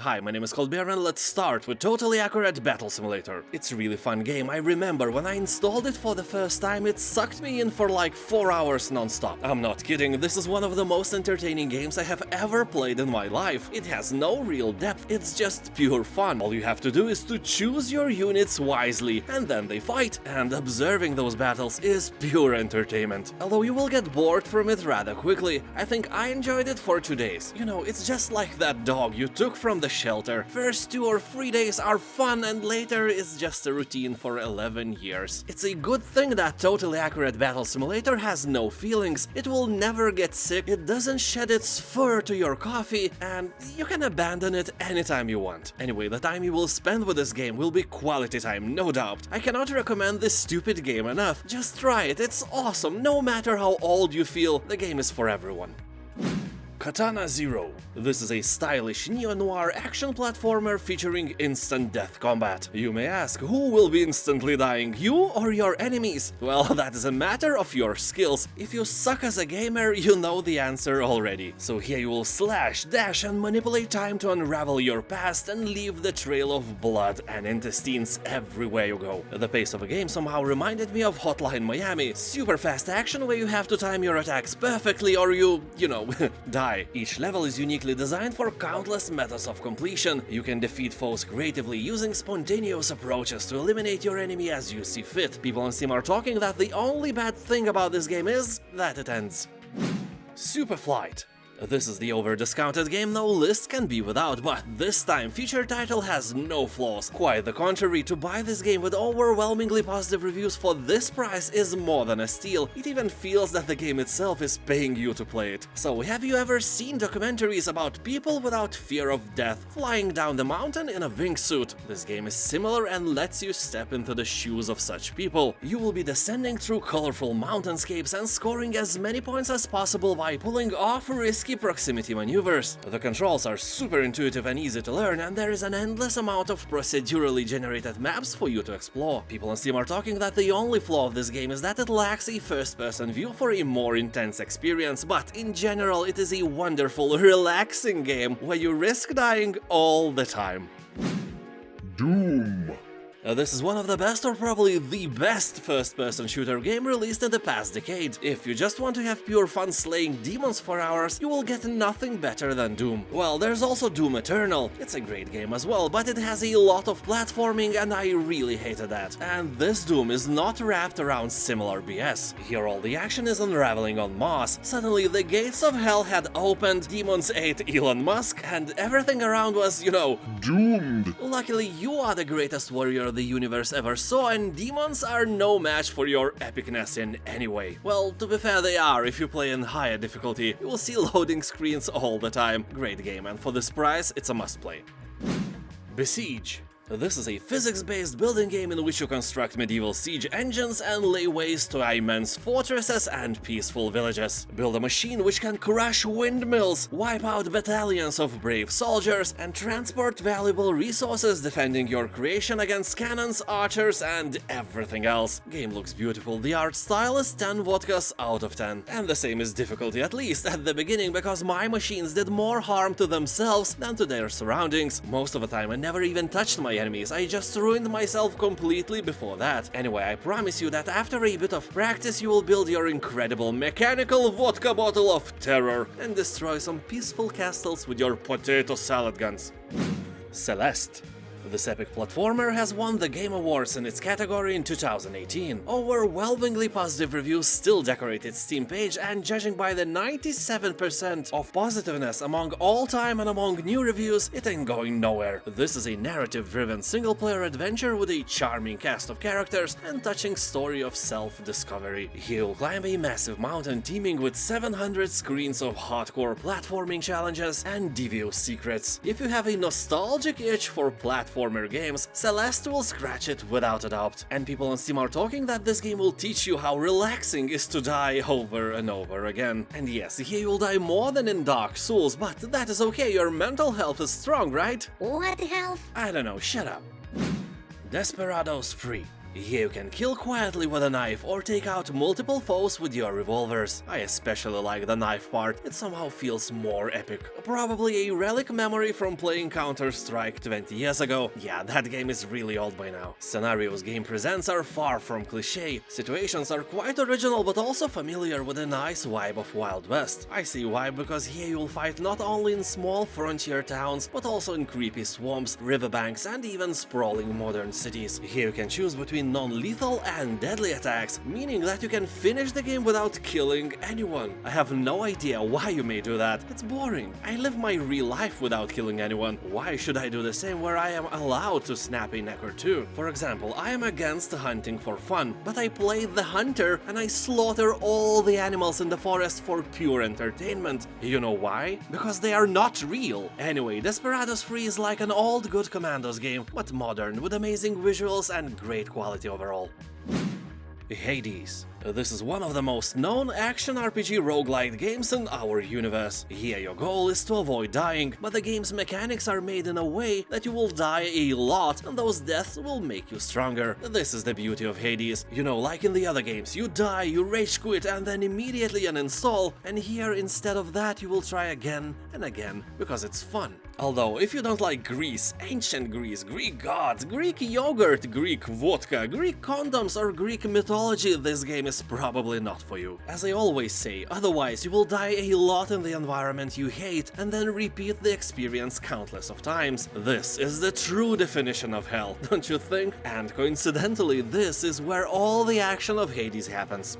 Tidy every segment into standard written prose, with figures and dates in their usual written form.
Hi, my name is Colbert and let's start with Totally Accurate Battle Simulator. It's a really fun game. I remember when I installed it for the first time, it sucked me in for like 4 hours non-stop. I'm not kidding, this is one of the most entertaining games I have ever played in my life. It has no real depth, it's just pure fun. All you have to do is to choose your units wisely, and then they fight, and observing those battles is pure entertainment. Although you will get bored from it rather quickly, I think I enjoyed it for 2 days. You know, it's just like that dog you took from the shelter. First 2 or 3 days are fun and later is just a routine for 11 years. It's a good thing that Totally Accurate Battle Simulator has no feelings. It will never get sick, it doesn't shed its fur to your coffee, and you can abandon it anytime you want. Anyway, the time you will spend with this game will be quality time, no doubt. I cannot recommend this stupid game enough. Just try it, it's awesome. No matter how old you feel, the game is for everyone. Katana Zero. This is a stylish neo-noir action platformer featuring instant death combat. You may ask, who will be instantly dying, you or your enemies? Well, that is a matter of your skills. If you suck as a gamer, you know the answer already. So here you will slash, dash and manipulate time to unravel your past and leave the trail of blood and intestines everywhere you go. The pace of the game somehow reminded me of Hotline Miami. Super fast action where you have to time your attacks perfectly or you know, die. Each level is uniquely designed for countless methods of completion. You can defeat foes creatively using spontaneous approaches to eliminate your enemy as you see fit. People on Steam are talking that the only bad thing about this game is that it ends. Superflight. This is the over-discounted game no list can be without, but this time feature title has no flaws. Quite the contrary, to buy this game with overwhelmingly positive reviews for this price is more than a steal. It even feels that the game itself is paying you to play it. So have you ever seen documentaries about people without fear of death flying down the mountain in a wingsuit? This game is similar and lets you step into the shoes of such people. You will be descending through colorful mountainscapes and scoring as many points as possible by pulling off risky proximity maneuvers. The controls are super intuitive and easy to learn, and there is an endless amount of procedurally generated maps for you to explore. People on Steam are talking that the only flaw of this game is that it lacks a first-person view for a more intense experience, but in general it is a wonderful, relaxing game where you risk dying all the time. Doom. This is one of the best or probably the best first-person shooter game released in the past decade. If you just want to have pure fun slaying demons for hours, you will get nothing better than Doom. Well, there's also Doom Eternal. It's a great game as well, but it has a lot of platforming and I really hated that. And this Doom is not wrapped around similar BS. Here all the action is unraveling on Mars. Suddenly the gates of hell had opened, demons ate Elon Musk, and everything around was, you know, Doomed. Luckily, you are the greatest warrior the universe ever saw, and demons are no match for your epicness in any way. Well, to be fair, they are if you play in higher difficulty. You will see loading screens all the time. Great game, and for this price, it's a must-play. Besiege. This is a physics-based building game in which you construct medieval siege engines and lay waste to immense fortresses and peaceful villages. Build a machine which can crush windmills, wipe out battalions of brave soldiers, and transport valuable resources defending your creation against cannons, archers, and everything else. Game looks beautiful, the art style is 10 vodkas out of 10. And the same is difficulty, at least at the beginning, because my machines did more harm to themselves than to their surroundings. Most of the time I never even touched my enemies, I just ruined myself completely before that. Anyway, I promise you that after a bit of practice you will build your incredible mechanical vodka bottle of terror and destroy some peaceful castles with your potato salad guns. Celeste. This epic platformer has won the Game Awards in its category in 2018. Overwhelmingly positive reviews still decorate its Steam page, and judging by the 97% of positiveness among all-time and among new reviews, it ain't going nowhere. This is a narrative-driven single-player adventure with a charming cast of characters and touching story of self-discovery. You'll climb a massive mountain teeming with 700 screens of hardcore platforming challenges and devious secrets. If you have a nostalgic itch for platforming games, Celeste will scratch it without a doubt. And people on Steam are talking that this game will teach you how relaxing is to die over and over again. And yes, here you'll die more than in Dark Souls, but that is okay, your mental health is strong, right? What the hell? I don't know, shut up. Desperados 3. Here you can kill quietly with a knife or take out multiple foes with your revolvers. I especially like the knife part, it somehow feels more epic. Probably a relic memory from playing Counter-Strike 20 years ago. Yeah, that game is really old by now. Scenarios game presents are far from cliché. Situations are quite original but also familiar with a nice vibe of Wild West. I say why because here you'll fight not only in small frontier towns but also in creepy swamps, riverbanks and even sprawling modern cities. Here you can choose between non-lethal and deadly attacks, meaning that you can finish the game without killing anyone. I have no idea why you may do that. It's boring. I live my real life without killing anyone. Why should I do the same where I am allowed to snap a neck or two? For example, I am against hunting for fun, but I play the hunter and I slaughter all the animals in the forest for pure entertainment. You know why? Because they are not real. Anyway, Desperados 3 is like an old good Commandos game, but modern, with amazing visuals and great quality overall. Hades. This is one of the most known action RPG roguelike games in our universe. Here your goal is to avoid dying, but the game's mechanics are made in a way that you will die a lot and those deaths will make you stronger. This is the beauty of Hades. You know, like in the other games, you die, you rage quit and then immediately uninstall, and here instead of that you will try again and again, because it's fun. Although, if you don't like Greece, ancient Greece, Greek gods, Greek yogurt, Greek vodka, Greek condoms or Greek mythology, this game is probably not for you. As I always say, otherwise you will die a lot in the environment you hate and then repeat the experience countless of times. This is the true definition of hell, don't you think? And coincidentally, this is where all the action of Hades happens.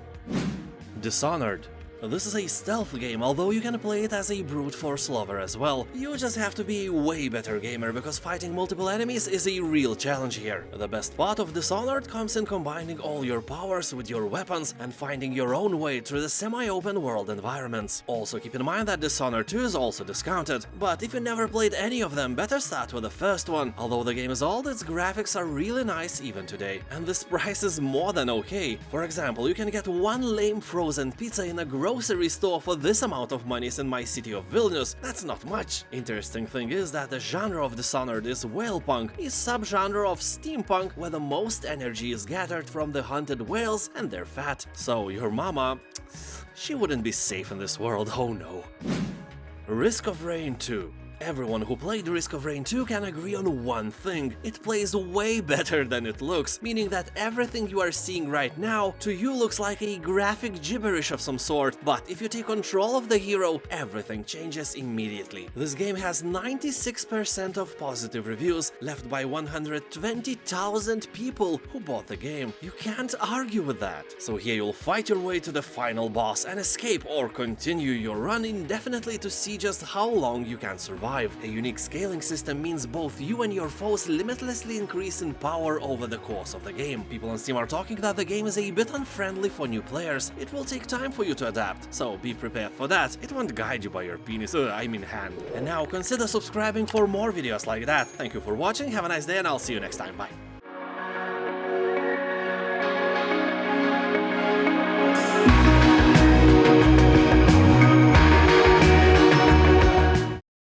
Dishonored. This is a stealth game, although you can play it as a brute force lover as well. You just have to be a way better gamer because fighting multiple enemies is a real challenge here. The best part of Dishonored comes in combining all your powers with your weapons and finding your own way through the semi-open world environments. Also keep in mind that Dishonored 2 is also discounted, but if you never played any of them, better start with the first one. Although the game is old, its graphics are really nice even today. And this price is more than okay. For example, you can get one lame frozen pizza in a grocery store for this amount of money in my city of Vilnius. That's not much. Interesting thing is that the genre of Dishonored is whale punk, a subgenre of steampunk where the most energy is gathered from the hunted whales and their fat. So your mama, she wouldn't be safe in this world, oh no. Risk of Rain 2. Everyone who played Risk of Rain 2 can agree on one thing: it plays way better than it looks, meaning that everything you are seeing right now to you looks like a graphic gibberish of some sort, but if you take control of the hero, everything changes immediately. This game has 96% of positive reviews, left by 120,000 people who bought the game. You can't argue with that. So here you'll fight your way to the final boss and escape or continue your run indefinitely to see just how long you can survive. A unique scaling system means both you and your foes limitlessly increase in power over the course of the game. People on Steam are talking that the game is a bit unfriendly for new players. It will take time for you to adapt, so be prepared for that. It won't guide you by your penis, I mean hand. And now consider subscribing for more videos like that. Thank you for watching, have a nice day and I'll see you next time, bye.